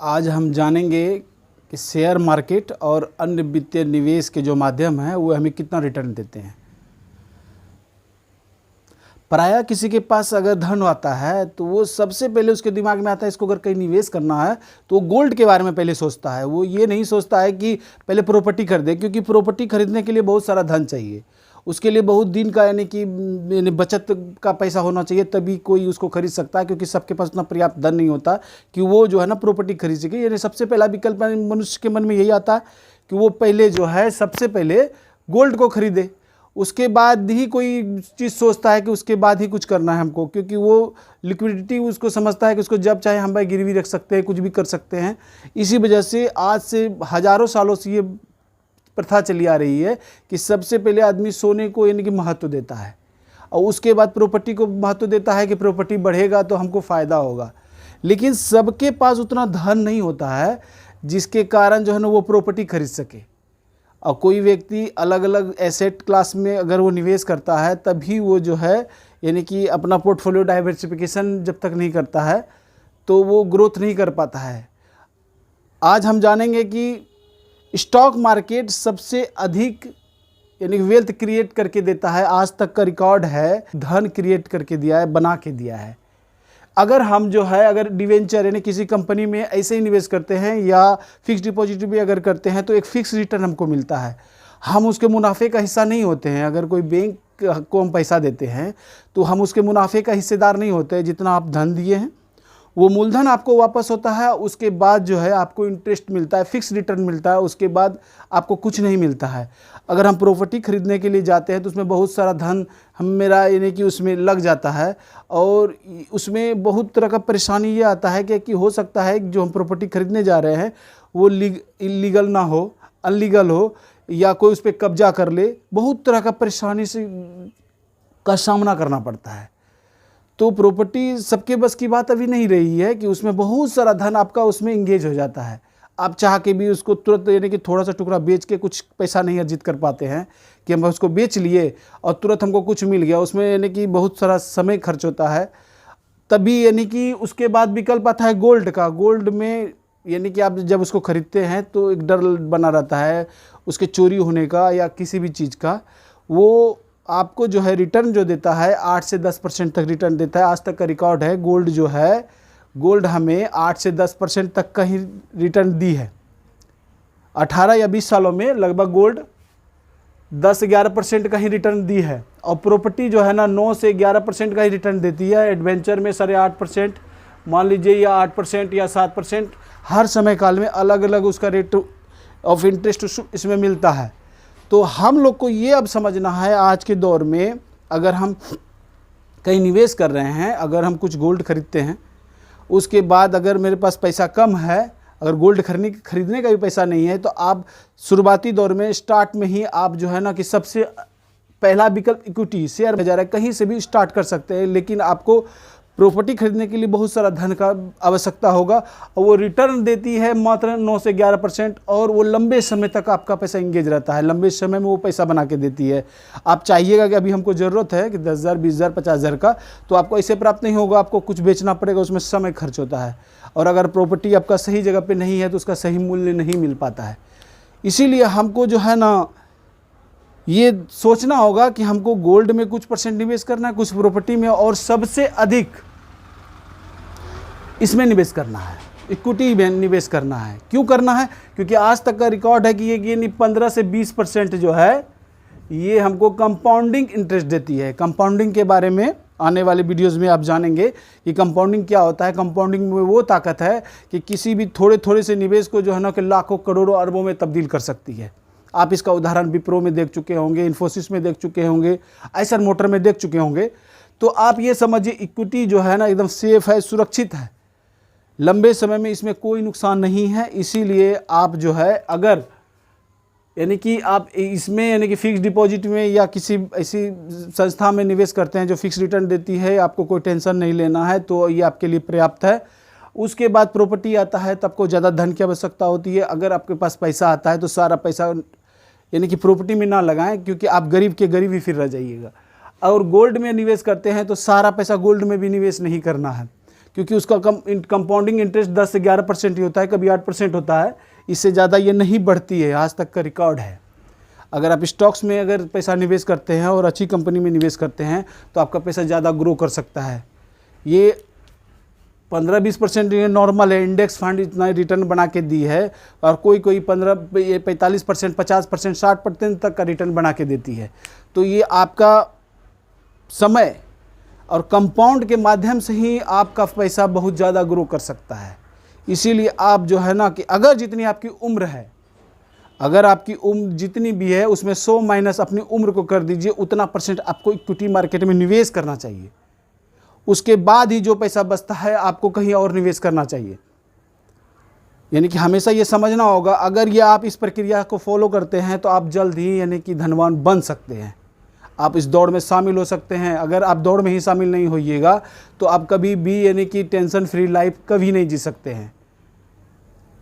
आज हम जानेंगे कि शेयर मार्केट और अन्य वित्तीय निवेश के जो माध्यम हैं वो हमें कितना रिटर्न देते हैं। प्रायः किसी के पास अगर धन आता है तो वो सबसे पहले उसके दिमाग में आता है इसको अगर कहीं निवेश करना है तो वो गोल्ड के बारे में पहले सोचता है। वो ये नहीं सोचता है कि पहले प्रॉपर्टी खरीदे, क्योंकि प्रॉपर्टी खरीदने के लिए बहुत सारा धन चाहिए। उसके लिए बहुत दिन का यानी कि बचत का पैसा होना चाहिए, तभी कोई उसको खरीद सकता है, क्योंकि सबके पास उतना पर्याप्त धन नहीं होता कि वो जो है ना प्रॉपर्टी खरीद सके। यानी सबसे पहला विकल्प मनुष्य के मन में यही आता है कि वो पहले जो है सबसे पहले गोल्ड को खरीदे, उसके बाद ही कोई चीज़ सोचता है कि उसके बाद ही कुछ करना है हमको, क्योंकि वो लिक्विडिटी उसको समझता है कि उसको जब चाहे हम भाई गिरवी रख सकते हैं, कुछ भी कर सकते हैं। इसी वजह से आज से हज़ारों सालों से ये प्रथा चली आ रही है कि सबसे पहले आदमी सोने को यानी कि महत्व देता है और उसके बाद प्रॉपर्टी को महत्व देता है कि प्रॉपर्टी बढ़ेगा तो हमको फ़ायदा होगा। लेकिन सबके पास उतना धन नहीं होता है जिसके कारण जो है ना वो प्रॉपर्टी खरीद सके। और कोई व्यक्ति अलग अलग एसेट क्लास में अगर वो निवेश करता है तभी वो जो है यानी कि अपना पोर्टफोलियो डाइवर्सिफिकेशन जब तक नहीं करता है तो वो ग्रोथ नहीं कर पाता है। आज हम जानेंगे कि स्टॉक मार्केट सबसे अधिक यानी वेल्थ क्रिएट करके देता है, आज तक का रिकॉर्ड है, धन क्रिएट करके दिया है, बना के दिया है। अगर हम जो है अगर डिवेंचर यानी किसी कंपनी में ऐसे ही निवेश करते हैं या फिक्स डिपॉजिट भी अगर करते हैं तो एक फिक्स रिटर्न हमको मिलता है, हम उसके मुनाफे का हिस्सा नहीं होते हैं। अगर कोई बैंक को हम पैसा देते हैं तो हम उसके मुनाफे का हिस्सेदार नहीं होते। जितना आप धन दिए हैं वो मूलधन आपको वापस होता है, उसके बाद जो है आपको इंटरेस्ट मिलता है, फिक्स रिटर्न मिलता है, उसके बाद आपको कुछ नहीं मिलता है। अगर हम प्रॉपर्टी खरीदने के लिए जाते हैं तो उसमें बहुत सारा धन मेरा यानी कि उसमें लग जाता है और उसमें बहुत तरह का परेशानी ये आता है कि हो सकता है जो हम प्रॉपर्टी खरीदने जा रहे हैं वो इलीगल ना हो, अनलीगल हो, या कोई उस पर कब्जा कर ले। बहुत तरह का परेशानी से का सामना करना पड़ता है। तो प्रॉपर्टी सबके बस की बात अभी नहीं रही है कि उसमें बहुत सारा धन आपका उसमें इंगेज हो जाता है। आप चाह के भी उसको तुरंत यानी कि थोड़ा सा टुकड़ा बेच के कुछ पैसा नहीं अर्जित कर पाते हैं कि हम उसको बेच लिए और तुरंत हमको कुछ मिल गया। उसमें यानी कि बहुत सारा समय खर्च होता है। तभी यानी कि उसके बाद विकल्प आता है गोल्ड का। गोल्ड में यानी कि आप जब उसको खरीदते हैं तो एक डर बना रहता है उसके चोरी होने का या किसी भी चीज़ का। वो आपको जो है रिटर्न जो देता है 8 से 10% तक रिटर्न देता है। आज तक का रिकॉर्ड है गोल्ड जो है, गोल्ड हमें 8 से 10% तक का ही रिटर्न दी है। 18 या 20 सालों में लगभग गोल्ड 10-11% का ही रिटर्न दी है। और प्रॉपर्टी जो है ना 9 से 11% का ही रिटर्न देती है। एडवेंचर में 8.5% मान लीजिए या 8% या 7%, हर समय काल में अलग अलग उसका रेट ऑफ इंटरेस्ट इसमें मिलता है। तो हम लोग को ये अब समझना है आज के दौर में अगर हम कहीं निवेश कर रहे हैं, अगर हम कुछ गोल्ड खरीदते हैं, उसके बाद अगर मेरे पास पैसा कम है, अगर गोल्ड खरीदने का भी पैसा नहीं है, तो आप शुरुआती दौर में स्टार्ट में ही आप जो है ना कि सबसे पहला विकल्प इक्विटी शेयर बाजार है, कहीं से भी स्टार्ट कर सकते हैं। लेकिन आपको प्रॉपर्टी खरीदने के लिए बहुत सारा धन का आवश्यकता होगा और वो रिटर्न देती है मात्र 9 से 11% और वो लंबे समय तक आपका पैसा इंगेज रहता है। लंबे समय में वो पैसा बना के देती है। आप चाहिएगा कि अभी हमको ज़रूरत है कि 10,000, 20,000, 50,000 का, तो आपको ऐसे प्राप्त नहीं होगा, आपको कुछ बेचना पड़ेगा, उसमें समय खर्च होता है। और अगर प्रॉपर्टी आपका सही जगह पर नहीं है तो उसका सही मूल्य नहीं मिल पाता है। इसीलिए हमको जो है ना ये सोचना होगा कि हमको गोल्ड में कुछ % निवेश करना है, कुछ प्रॉपर्टी में, और सबसे अधिक इसमें निवेश करना है, इक्विटी में निवेश करना है। क्यों करना है? क्योंकि आज तक का रिकॉर्ड है कि ये 15 से 20% जो है ये हमको कंपाउंडिंग इंटरेस्ट देती है। कंपाउंडिंग के बारे में आने वाले वीडियोस में आप जानेंगे कि कंपाउंडिंग क्या होता है। कंपाउंडिंग में वो ताकत है कि किसी भी थोड़े थोड़े से निवेश को जो है ना कि लाखों, करोड़ों, अरबों में तब्दील कर सकती है। आप इसका उदाहरण विप्रो में देख चुके होंगे, इन्फोसिस में देख चुके होंगे, आइसर मोटर में देख चुके होंगे। तो आप ये समझिए इक्विटी जो है ना एकदम सेफ है, सुरक्षित है, लंबे समय में इसमें कोई नुकसान नहीं है। इसीलिए आप जो है अगर यानी कि आप इसमें यानी कि फिक्स डिपॉजिट में या किसी ऐसी संस्था में निवेश करते हैं जो फिक्स रिटर्न देती है, आपको कोई टेंशन नहीं लेना है, तो ये आपके लिए पर्याप्त है। उसके बाद प्रॉपर्टी आता है तो आपको ज़्यादा धन की आवश्यकता होती है। अगर आपके पास पैसा आता है तो सारा पैसा यानी कि प्रॉपर्टी में ना लगाएं, क्योंकि आप गरीब के गरीब ही फिर रह जाइएगा। और गोल्ड में निवेश करते हैं तो सारा पैसा गोल्ड में भी निवेश नहीं करना है, क्योंकि उसका कंपाउंडिंग इंटरेस्ट 10 से 11% ही होता है, कभी 8% होता है, इससे ज़्यादा ये नहीं बढ़ती है, आज तक का रिकॉर्ड है। अगर आप स्टॉक्स में अगर पैसा निवेश करते हैं और अच्छी कंपनी में निवेश करते हैं तो आपका पैसा ज़्यादा ग्रो कर सकता है। ये 15-20% ये नॉर्मल है, इंडेक्स फंड इतना रिटर्न बना के दी है, और कोई 45%, 50%, 60% तक का रिटर्न बना के देती है। तो ये आपका समय और कंपाउंड के माध्यम से ही आपका पैसा बहुत ज़्यादा ग्रो कर सकता है। इसीलिए आप जो है ना कि अगर जितनी आपकी उम्र है, अगर आपकी उम्र जितनी भी है उसमें 100 माइनस अपनी उम्र को कर दीजिए, उतना % आपको इक्विटी मार्केट में निवेश करना चाहिए। उसके बाद ही जो पैसा बचता है आपको कहीं और निवेश करना चाहिए। यानी कि हमेशा ये समझना होगा, अगर ये आप इस प्रक्रिया को फॉलो करते हैं तो आप जल्द ही यानी कि धनवान बन सकते हैं। आप इस दौड़ में शामिल हो सकते हैं। अगर आप दौड़ में ही शामिल नहीं होइएगा तो आप कभी भी यानी कि टेंशन फ्री लाइफ कभी नहीं जी सकते हैं।